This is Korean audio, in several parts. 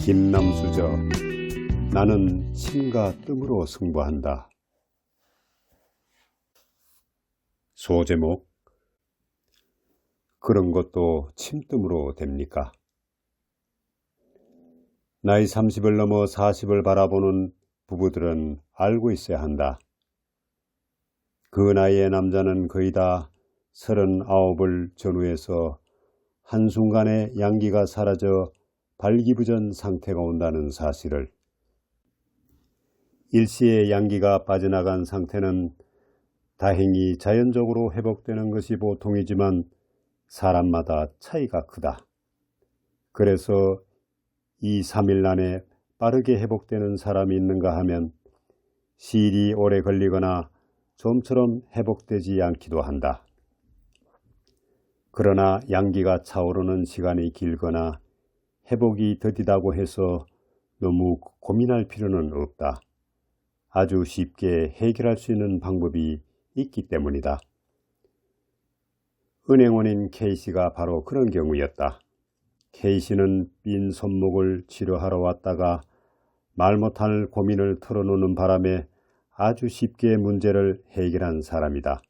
김남수저. 나는 침과 뜸으로 승부한다. 소제목. 그런 것도 침뜸으로 됩니까? 나이 30을 넘어 40을 바라보는 부부들은 알고 있어야 한다. 그 나이의 남자는 거의 다 39을 전후해서 한순간에 양기가 사라져 발기부전 상태가 온다는 사실을. 일시에 양기가 빠져나간 상태는 다행히 자연적으로 회복되는 것이 보통이지만 사람마다 차이가 크다. 그래서 2, 3일 안에 빠르게 회복되는 사람이 있는가 하면 시일이 오래 걸리거나 좀처럼 회복되지 않기도 한다. 그러나 양기가 차오르는 시간이 길거나 회복이 더디다고 해서 너무 고민할 필요는 없다. 아주 쉽게 해결할 수 있는 방법이 있기 때문이다. 은행원인 K씨가 바로 그런 경우였다. K씨는 빈 손목을 치료하러 왔다가 말 못할 고민을 털어놓는 바람에 아주 쉽게 문제를 해결한 사람이다.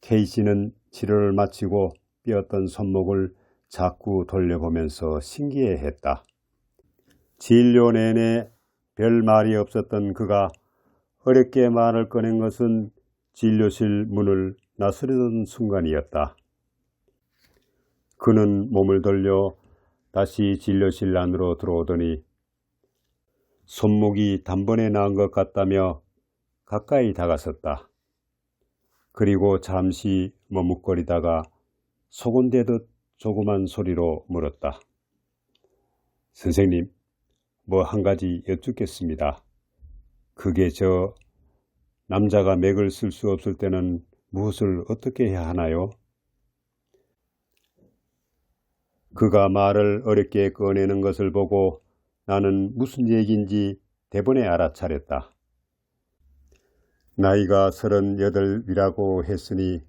K씨는 치료를 마치고 삐었던 손목을 자꾸 돌려보면서 신기해했다. 진료 내내 별 말이 없었던 그가 어렵게 말을 꺼낸 것은 진료실 문을 나서려던 순간이었다. 그는 몸을 돌려 다시 진료실 안으로 들어오더니 손목이 단번에 나은 것 같다며 가까이 다가섰다. 그리고 잠시 머뭇거리다가 소곤대듯 조그만 소리로 물었다. 선생님, 뭐 한 가지 여쭙겠습니다. 그게 남자가 맥을 쓸 수 없을 때는 무엇을 어떻게 해야 하나요? 그가 말을 어렵게 꺼내는 것을 보고 나는 무슨 얘기인지 대번에 알아차렸다. 나이가 38이라고 했으니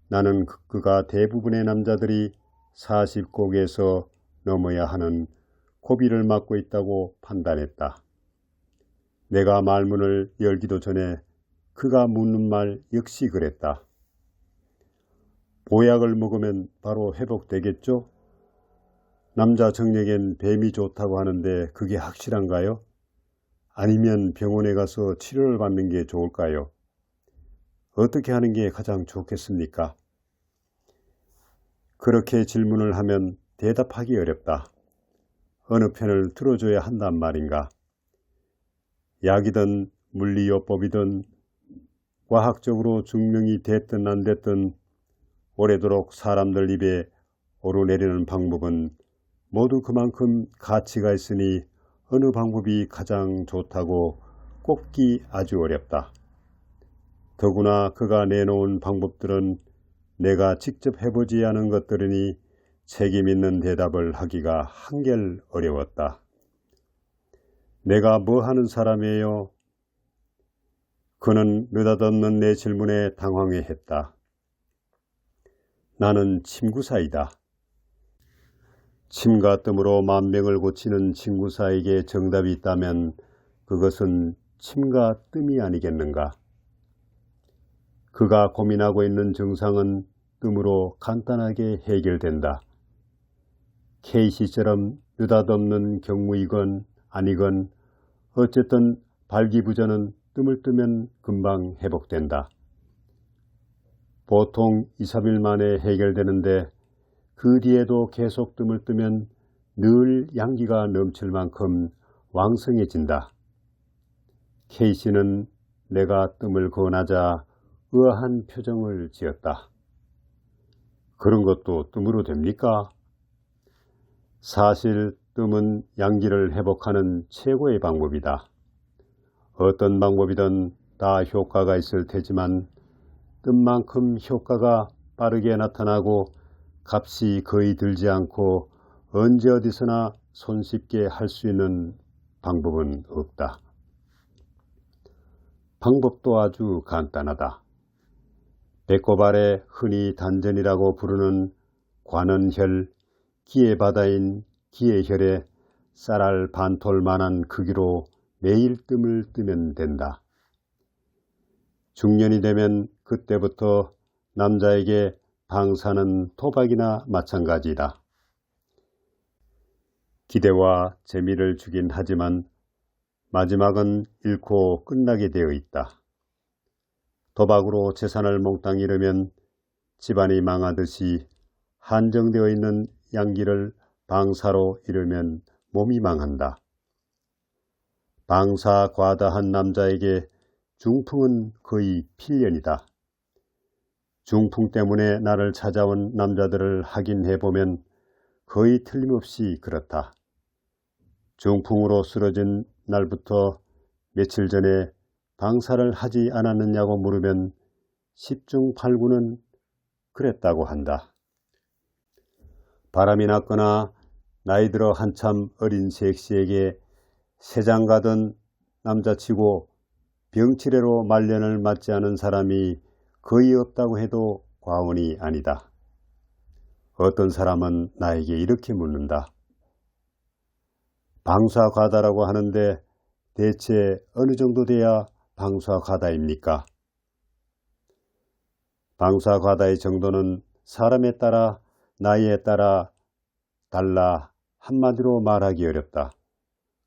나는 그가 대부분의 남자들이 40곡에서 넘어야 하는 고비를 맞고 있다고 판단했다. 내가 말문을 열기도 전에 그가 묻는 말 역시 그랬다. 보약을 먹으면 바로 회복되겠죠? 남자 정력엔 뱀이 좋다고 하는데 그게 확실한가요? 아니면 병원에 가서 치료를 받는 게 좋을까요? 어떻게 하는 게 가장 좋겠습니까? 그렇게 질문을 하면 대답하기 어렵다. 어느 편을 들어줘야 한단 말인가? 약이든 물리요법이든 과학적으로 증명이 됐든 안 됐든 오래도록 사람들 입에 오르내리는 방법은 모두 그만큼 가치가 있으니 어느 방법이 가장 좋다고 꼽기 아주 어렵다. 더구나 그가 내놓은 방법들은 내가 직접 해보지 않은 것들이니 책임 있는 대답을 하기가 한결 어려웠다. 내가 뭐 하는 사람이에요? 그는 느닷없는 내 질문에 당황해했다. 나는 침구사이다. 침과 뜸으로 만병을 고치는 침구사에게 정답이 있다면 그것은 침과 뜸이 아니겠는가? 그가 고민하고 있는 증상은 뜸으로 간단하게 해결된다. K씨처럼 느닷없는 경무이건 아니건 어쨌든 발기부전은 뜸을 뜨면 금방 회복된다. 보통 2, 3일 만에 해결되는데 그 뒤에도 계속 뜸을 뜨면 늘 양기가 넘칠 만큼 왕성해진다. K씨는 내가 뜸을 권하자 의아한 표정을 지었다. 그런 것도 뜸으로 됩니까? 사실 뜸은 양기를 회복하는 최고의 방법이다. 어떤 방법이든 다 효과가 있을 테지만 뜸만큼 효과가 빠르게 나타나고 값이 거의 들지 않고 언제 어디서나 손쉽게 할 수 있는 방법은 없다. 방법도 아주 간단하다. 배꼽 아래 흔히 단전이라고 부르는 관원혈, 기의 바다인 기의 혈에 쌀알 반톨만한 크기로 매일 뜸을 뜨면 된다. 중년이 되면 그때부터 남자에게 방사는 토박이나 마찬가지다. 기대와 재미를 주긴 하지만 마지막은 잃고 끝나게 되어 있다. 도박으로 재산을 몽땅 잃으면 집안이 망하듯이 한정되어 있는 양기를 방사로 잃으면 몸이 망한다. 방사 과다한 남자에게 중풍은 거의 필연이다. 중풍 때문에 나를 찾아온 남자들을 확인해보면 거의 틀림없이 그렇다. 중풍으로 쓰러진 날부터 며칠 전에 방사를 하지 않았느냐고 물으면 10중 8구는 그랬다고 한다. 바람이 났거나 나이 들어 한참 어린 섹시에게 세장 가던 남자치고 병치레로 말년을 맞지 않은 사람이 거의 없다고 해도 과언이 아니다. 어떤 사람은 나에게 이렇게 묻는다. 방사과다라고 하는데 대체 어느 정도 돼야 방사과다입니까? 방사과다의 정도는 사람에 따라 나이에 따라 달라 한마디로 말하기 어렵다.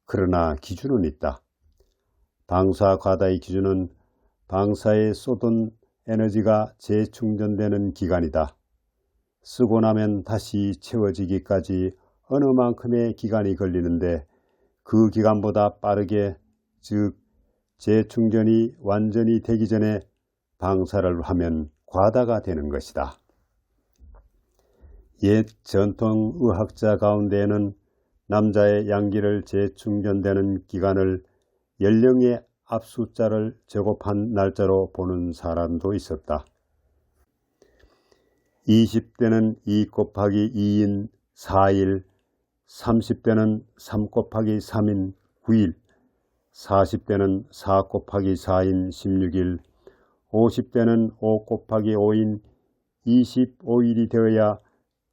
그러나 기준은 있다. 방사과다의 기준은 방사에 쏟은 에너지가 재충전되는 기간이다. 쓰고 나면 다시 채워지기까지 어느 만큼의 기간이 걸리는데 그 기간보다 빠르게, 즉 재충전이 완전히 되기 전에 방사를 하면 과다가 되는 것이다. 옛 전통의학자 가운데에는 남자의 양기를 재충전되는 기간을 연령의 앞숫자를 제곱한 날짜로 보는 사람도 있었다. 20대는 2 곱하기 2인 4일, 30대는 3 곱하기 3인 9일, 40대는 4 곱하기 4인 16일, 50대는 5 곱하기 5인 25일이 되어야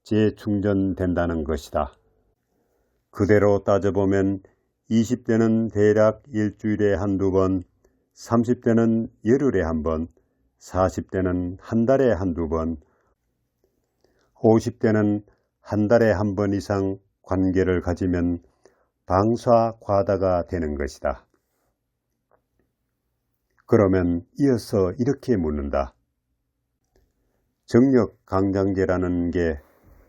재충전된다는 것이다. 그대로 따져보면 20대는 대략 일주일에 한두 번, 30대는 열흘에 한 번, 40대는 한 달에 한두 번, 50대는 한 달에 한 번 이상 관계를 가지면 방사과다가 되는 것이다. 그러면 이어서 이렇게 묻는다. 정력강장제라는 게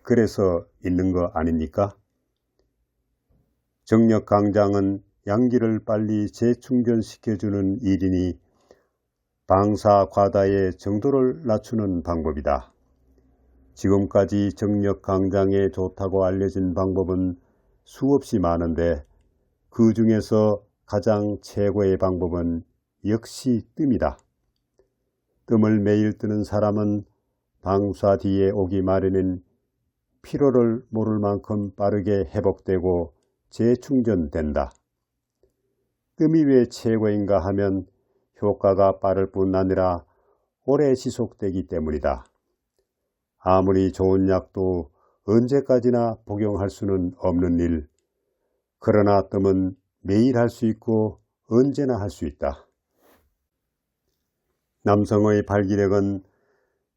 그래서 있는 거 아닙니까? 정력강장은 양기를 빨리 재충전시켜주는 일이니 방사과다의 정도를 낮추는 방법이다. 지금까지 정력강장에 좋다고 알려진 방법은 수없이 많은데 그 중에서 가장 최고의 방법은 역시 뜸이다. 뜸을 매일 뜨는 사람은 방사 뒤에 오기 마련인 피로를 모를 만큼 빠르게 회복되고 재충전된다. 뜸이 왜 최고인가 하면 효과가 빠를 뿐 아니라 오래 지속되기 때문이다. 아무리 좋은 약도 언제까지나 복용할 수는 없는 일. 그러나 뜸은 매일 할 수 있고 언제나 할 수 있다. 남성의 발기력은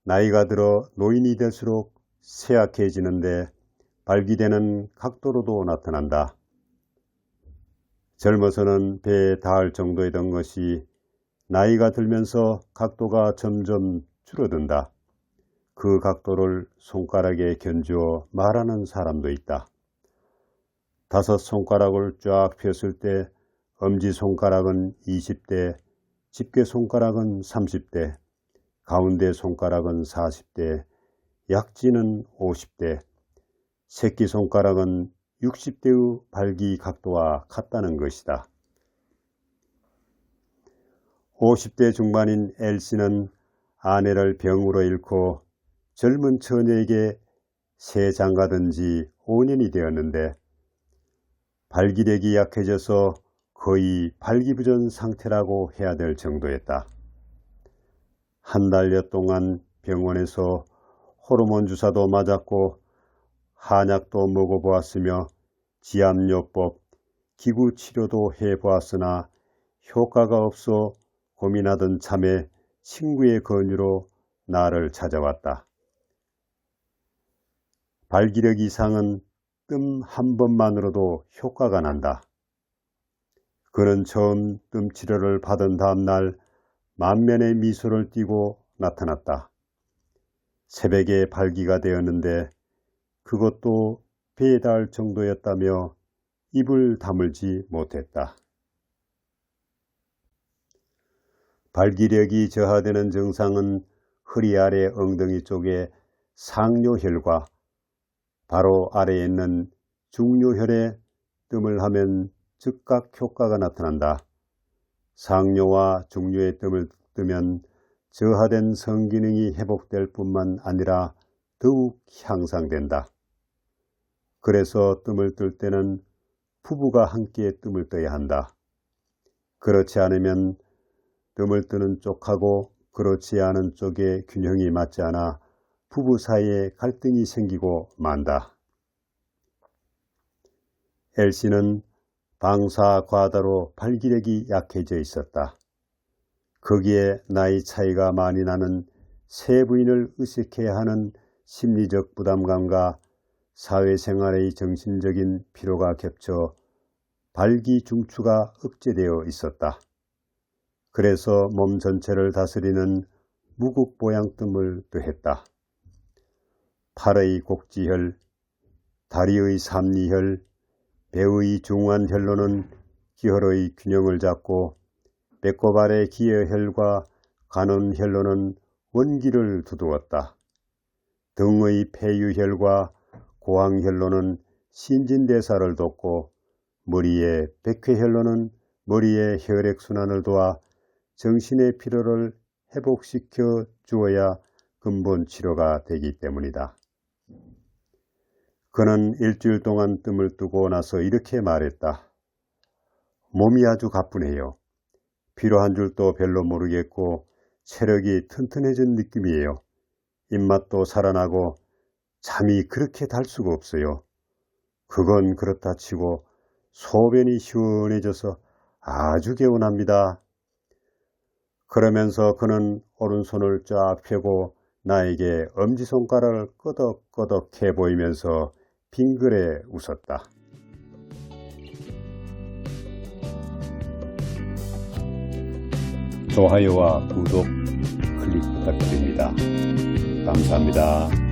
나이가 들어 노인이 될수록 쇠약해지는데 발기되는 각도로도 나타난다. 젊어서는 배에 닿을 정도이던 것이 나이가 들면서 각도가 점점 줄어든다. 그 각도를 손가락에 견주어 말하는 사람도 있다. 5 손가락을 쫙 폈을 때 엄지손가락은 20대, 집게손가락은 30대, 가운데 손가락은 40대, 약지는 50대, 새끼손가락은 60대의 발기 각도와 같다는 것이다. 50대 중반인 L씨는 아내를 병으로 잃고 젊은 처녀에게 새 장가든 지 5년이 되었는데 발기력이 약해져서 거의 발기부전 상태라고 해야 될 정도였다. 한 달여 동안 병원에서 호르몬 주사도 맞았고 한약도 먹어보았으며 지압요법, 기구치료도 해보았으나 효과가 없어 고민하던 참에 친구의 권유로 나를 찾아왔다. 발기력 이상은 뜸 한 번만으로도 효과가 난다. 그는 처음 뜸 치료를 받은 다음 날 만면의 미소를 띠고 나타났다. 새벽에 발기가 되었는데 그것도 배에 닿을 정도였다며 입을 다물지 못했다. 발기력이 저하되는 증상은 허리 아래 엉덩이 쪽에 상뇨혈과 바로 아래에 있는 중뇨혈에 뜸을 하면 즉각 효과가 나타난다. 상뇨와 중뇨의 뜸을 뜨면 저하된 성기능이 회복될 뿐만 아니라 더욱 향상된다. 그래서 뜸을 뜰 때는 부부가 함께 뜸을 떠야 한다. 그렇지 않으면 뜸을 뜨는 쪽하고 그렇지 않은 쪽의 균형이 맞지 않아 부부 사이에 갈등이 생기고 만다. 엘씨는 방사 과다로 발기력이 약해져 있었다. 거기에 나이 차이가 많이 나는 세 부인을 의식해야 하는 심리적 부담감과 사회생활의 정신적인 피로가 겹쳐 발기중추가 억제되어 있었다. 그래서 몸 전체를 다스리는 무국보양뜸을 더했다. 팔의 곡지혈, 다리의 삼리혈, 배의 중환혈로는 기혈의 균형을 잡고 배꼽아래 기여혈과 간원혈로는 원기를 두두었다. 등의 폐유혈과 고항혈로는 신진대사를 돕고 머리의 백회혈로는 머리의 혈액순환을 도와 정신의 피로를 회복시켜 주어야 근본 치료가 되기 때문이다. 그는 일주일 동안 뜸을 뜨고 나서 이렇게 말했다. 몸이 아주 가뿐해요. 피로한 줄도 별로 모르겠고 체력이 튼튼해진 느낌이에요. 입맛도 살아나고 잠이 그렇게 달 수가 없어요. 그건 그렇다 치고 소변이 시원해져서 아주 개운합니다. 그러면서 그는 오른손을 쫙 펴고 나에게 엄지손가락을 끄덕끄덕 해 보이면서 빙그레 웃었다. 좋아요와 구독 클릭 부탁드립니다. 감사합니다.